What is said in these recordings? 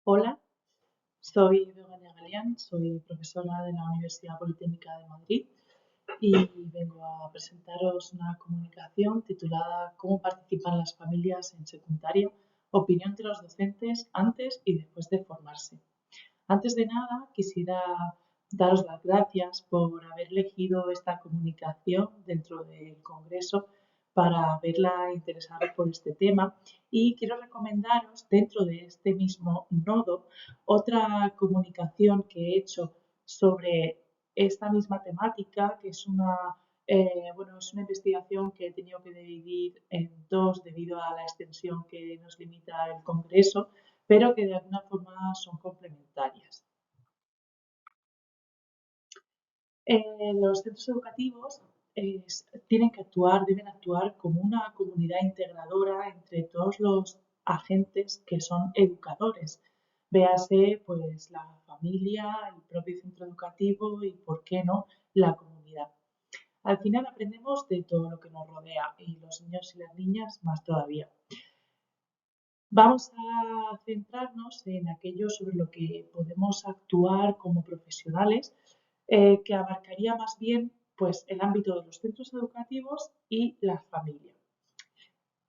Hola, soy Begoña Galeán, soy profesora de la Universidad Politécnica de Madrid y vengo a presentaros una comunicación titulada ¿Cómo participan las familias en secundaria? Opinión de los docentes antes y después de formarse. Antes de nada, quisiera daros las gracias por haber elegido esta comunicación dentro del Congreso para haberla interesado por este tema y quiero recomendaros dentro de este mismo nodo otra comunicación que he hecho sobre esta misma temática, que es es una investigación que he tenido que dividir en dos debido a la extensión que nos limita el Congreso, pero que de alguna forma son complementarias. Los centros educativos deben actuar como una comunidad integradora entre todos los agentes que son educadores. Véase, pues, la familia, el propio centro educativo y, ¿por qué no?, la comunidad. Al final aprendemos de todo lo que nos rodea y los niños y las niñas más todavía. Vamos a centrarnos en aquello sobre lo que podemos actuar como profesionales, que abarcaría más bien pues, el ámbito de los centros educativos y la familia.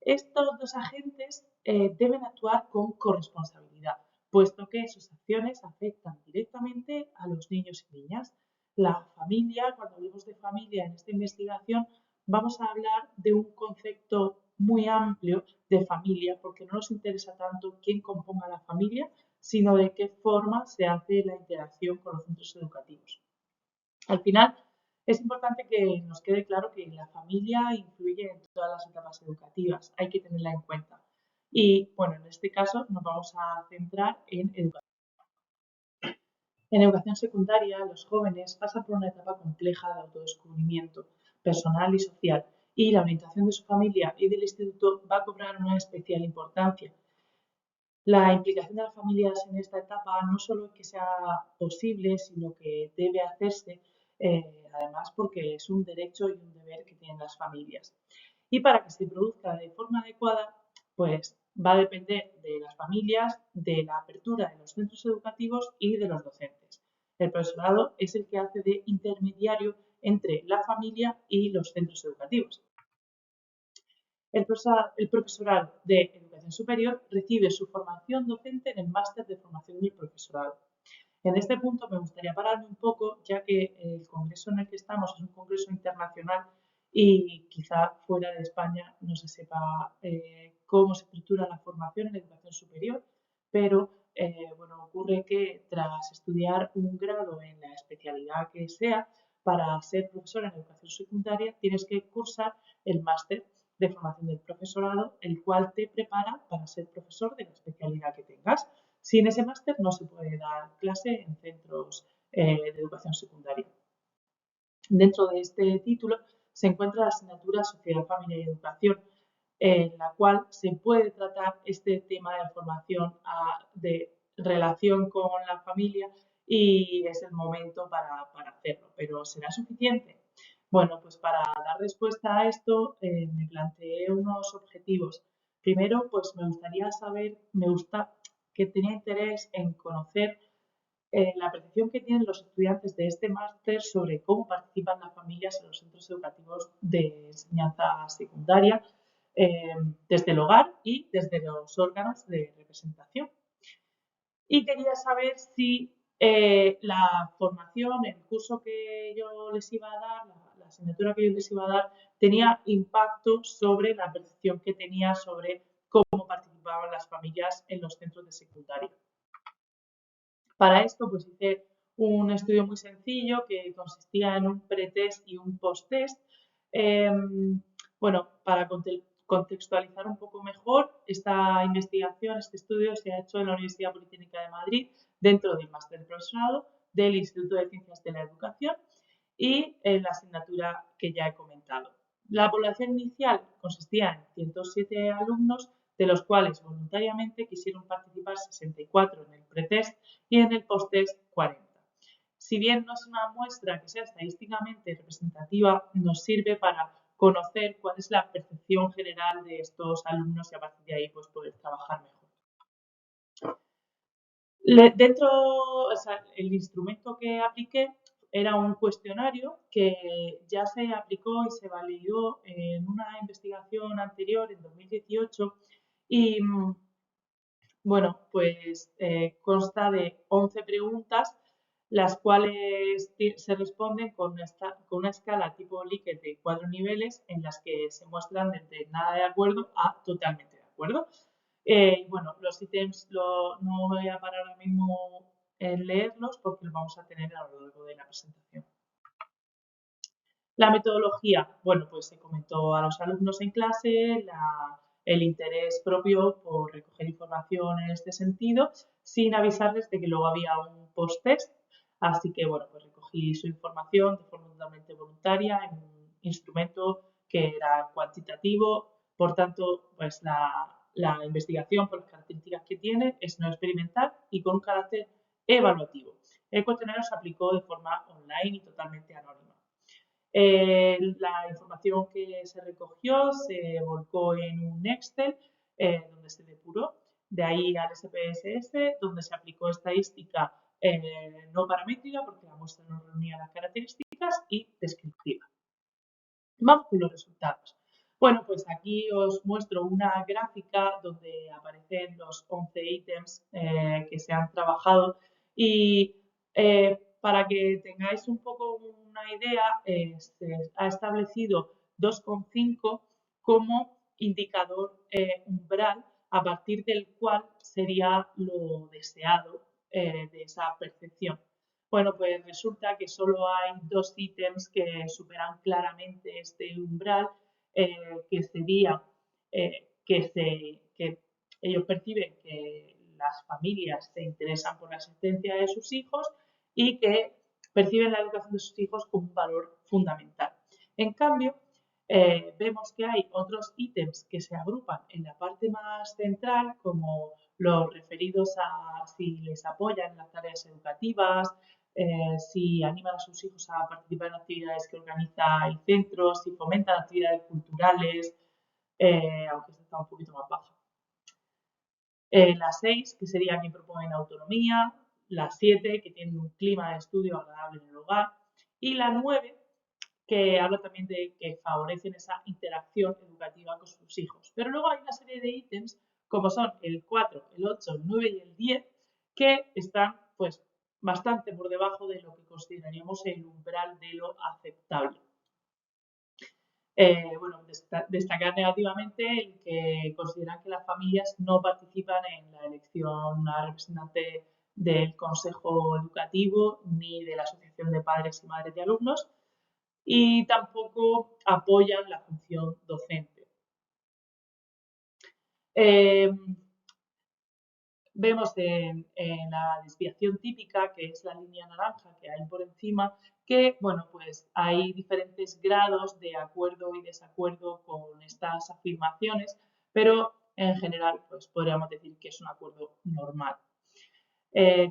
Estos dos agentes deben actuar con corresponsabilidad, puesto que sus acciones afectan directamente a los niños y niñas. La familia, cuando hablamos de familia en esta investigación, vamos a hablar de un concepto muy amplio de familia, porque no nos interesa tanto quién componga la familia, sino de qué forma se hace la interacción con los centros educativos. Al final, es importante que nos quede claro que la familia influye en todas las etapas educativas, hay que tenerla en cuenta. Y bueno, en este caso nos vamos a centrar en educación. En educación secundaria, los jóvenes pasan por una etapa compleja de autodescubrimiento personal y social, y la orientación de su familia y del instituto va a cobrar una especial importancia. La implicación de las familias en esta etapa no solo es que sea posible, sino que debe hacerse, además porque es un derecho y un deber que tienen las familias. Y para que se produzca de forma adecuada, pues va a depender de las familias, de la apertura de los centros educativos y de los docentes. El profesorado es el que hace de intermediario entre la familia y los centros educativos. El profesorado de educación superior recibe su formación docente en el máster de formación del profesorado. En este punto me gustaría pararme un poco, ya que el congreso en el que estamos es un congreso internacional y quizá fuera de España no se sepa cómo se estructura la formación en educación superior, pero ocurre que tras estudiar un grado en la especialidad que sea, para ser profesor en educación secundaria tienes que cursar el máster de formación del profesorado, el cual te prepara para ser profesor de la especialidad que tengas. Sin ese máster no se puede dar clase en centros de educación secundaria. Dentro de este título se encuentra la asignatura Sociedad, Familia y Educación, en la cual se puede tratar este tema de la formación de relación con la familia y es el momento para hacerlo. ¿Pero será suficiente? Bueno, pues para dar respuesta a esto me planteé unos objetivos. Primero, pues me gusta que tenía interés en conocer la percepción que tienen los estudiantes de este máster sobre cómo participan las familias en los centros educativos de enseñanza secundaria, desde el hogar y desde los órganos de representación. Y quería saber si la formación, el curso que yo les iba a dar, la asignatura que yo les iba a dar, tenía impacto sobre la percepción que tenía sobre cómo participaban las familias en los centros de secundaria. Para esto, pues hice un estudio muy sencillo que consistía en un pretest y un posttest. Para contextualizar un poco mejor, esta investigación, este estudio se ha hecho en la Universidad Politécnica de Madrid dentro del máster de profesorado del Instituto de Ciencias de la Educación y en la asignatura que ya he comentado. La población inicial consistía en 107 alumnos, de los cuales voluntariamente quisieron participar 64 en el pretest y en el posttest 40. Si bien no es una muestra que sea estadísticamente representativa, nos sirve para conocer cuál es la percepción general de estos alumnos y a partir de ahí pues, poder trabajar mejor. Dentro, o sea, el instrumento que apliqué era un cuestionario que ya se aplicó y se validó en una investigación anterior, en 2018, y bueno, pues consta de 11 preguntas, las cuales se responden con una escala tipo Likert de 4 niveles en las que se muestran desde nada de acuerdo a totalmente de acuerdo. Bueno, los ítems no voy a parar ahora mismo en leerlos porque los vamos a tener a lo largo de la presentación. La metodología, bueno, pues se comentó a los alumnos en clase el interés propio por recoger información en este sentido, sin avisarles de que luego había un post-test. Así que, bueno, pues recogí su información de forma totalmente voluntaria en un instrumento que era cuantitativo. Por tanto, pues la investigación, por las características que tiene, es no experimental y con un carácter evaluativo. El cuestionario se aplicó de forma online y totalmente anónima. La información que se recogió se volcó en un Excel donde se depuró, de ahí al SPSS, donde se aplicó estadística no paramétrica porque la muestra no reunía las características y descriptiva. Vamos con los resultados. Bueno, pues aquí os muestro una gráfica donde aparecen los 11 ítems que se han trabajado y para que tengáis un poco una idea, se ha establecido 2,5 como indicador umbral a partir del cual sería lo deseado de esa percepción. Bueno, pues resulta que solo hay 2 ítems que superan claramente este umbral, que sería que ellos perciben que las familias se interesan por la asistencia de sus hijos y que perciben la educación de sus hijos como un valor fundamental. En cambio, vemos que hay otros ítems que se agrupan en la parte más central, como los referidos a si les apoyan en las tareas educativas, si animan a sus hijos a participar en actividades que organiza el centro, si fomentan actividades culturales, aunque esta está un poquito más baja. La 6, que sería quien propone autonomía, la 7, que tiene un clima de estudio agradable en el hogar, y la 9, que habla también de que favorecen esa interacción educativa con sus hijos. Pero luego hay una serie de ítems, como son el 4, el 8, el 9 y el 10, que están pues bastante por debajo de lo que consideraríamos el umbral de lo aceptable. Bueno, destacar negativamente el que consideran que las familias no participan en la elección a representante del consejo educativo ni de la asociación de padres y madres de alumnos y tampoco apoyan la función docente. Vemos en la desviación típica, que es la línea naranja que hay por encima, que bueno, pues hay diferentes grados de acuerdo y desacuerdo con estas afirmaciones, pero en general pues podríamos decir que es un acuerdo normal.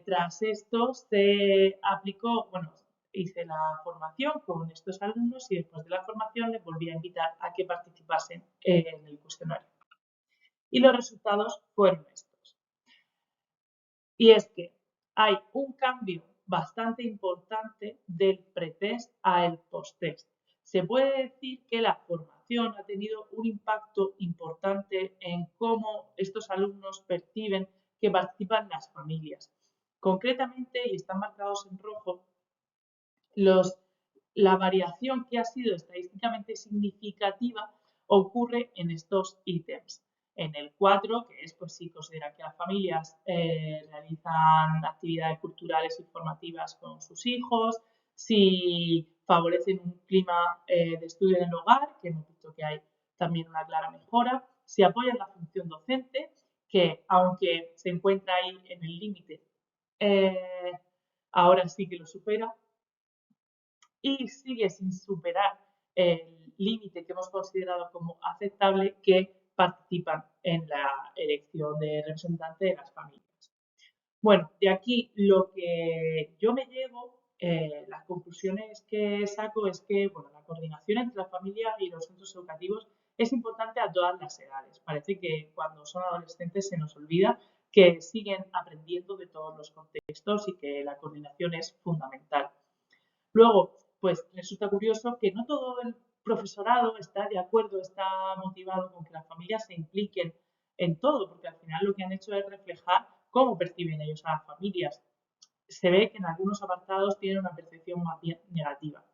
Tras esto se aplicó, bueno, hice la formación con estos alumnos y después de la formación les volví a invitar a que participasen en el cuestionario. Y los resultados fueron estos. Y es que hay un cambio bastante importante del pretest al posttest. Se puede decir que la formación ha tenido un impacto importante en cómo estos alumnos perciben que participan las familias. Concretamente, y están marcados en rojo, la variación que ha sido estadísticamente significativa ocurre en estos ítems. En el 4, que es pues si consideran que las familias realizan actividades culturales y formativas con sus hijos, si favorecen un clima de estudio en el hogar, que hemos visto que hay también una clara mejora, si apoyan la función docente, que aunque se encuentra ahí en el límite, ahora sí que lo supera, y sigue sin superar el límite que hemos considerado como aceptable, que participan en la elección de representante de las familias. Bueno, de aquí lo que yo me llevo, las conclusiones que saco es que bueno, la coordinación entre la familia y los centros educativos es importante a todas las edades. Parece que cuando son adolescentes se nos olvida que siguen aprendiendo de todos los contextos y que la coordinación es fundamental. Luego, pues resulta curioso que no todo el profesorado está de acuerdo, está motivado con que las familias se impliquen en todo, porque al final lo que han hecho es reflejar cómo perciben ellos a las familias. Se ve que en algunos apartados tienen una percepción más bien negativa.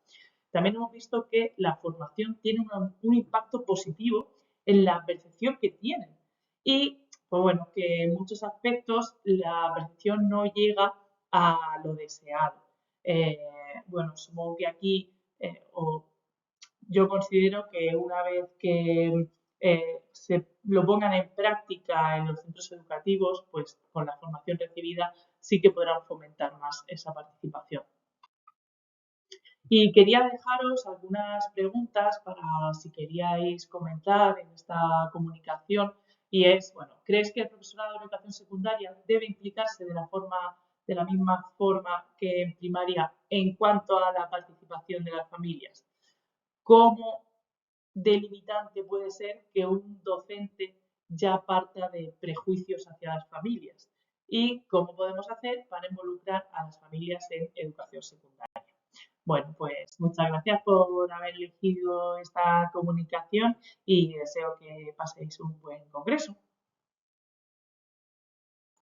También hemos visto que la formación tiene un impacto positivo en la percepción que tienen. Y, pues bueno, que en muchos aspectos la percepción no llega a lo deseado. Eh, bueno, supongo que aquí, yo considero que una vez que se lo pongan en práctica en los centros educativos, pues con la formación recibida sí que podrán fomentar más esa participación. Y quería dejaros algunas preguntas para si queríais comentar en esta comunicación. Y es, bueno, ¿crees que el profesorado de educación secundaria debe implicarse de la misma forma que en primaria en cuanto a la participación de las familias? ¿Cómo delimitante puede ser que un docente ya parta de prejuicios hacia las familias? ¿Y cómo podemos hacer para involucrar a las familias en educación secundaria? Bueno, pues muchas gracias por haber elegido esta comunicación y deseo que paséis un buen congreso.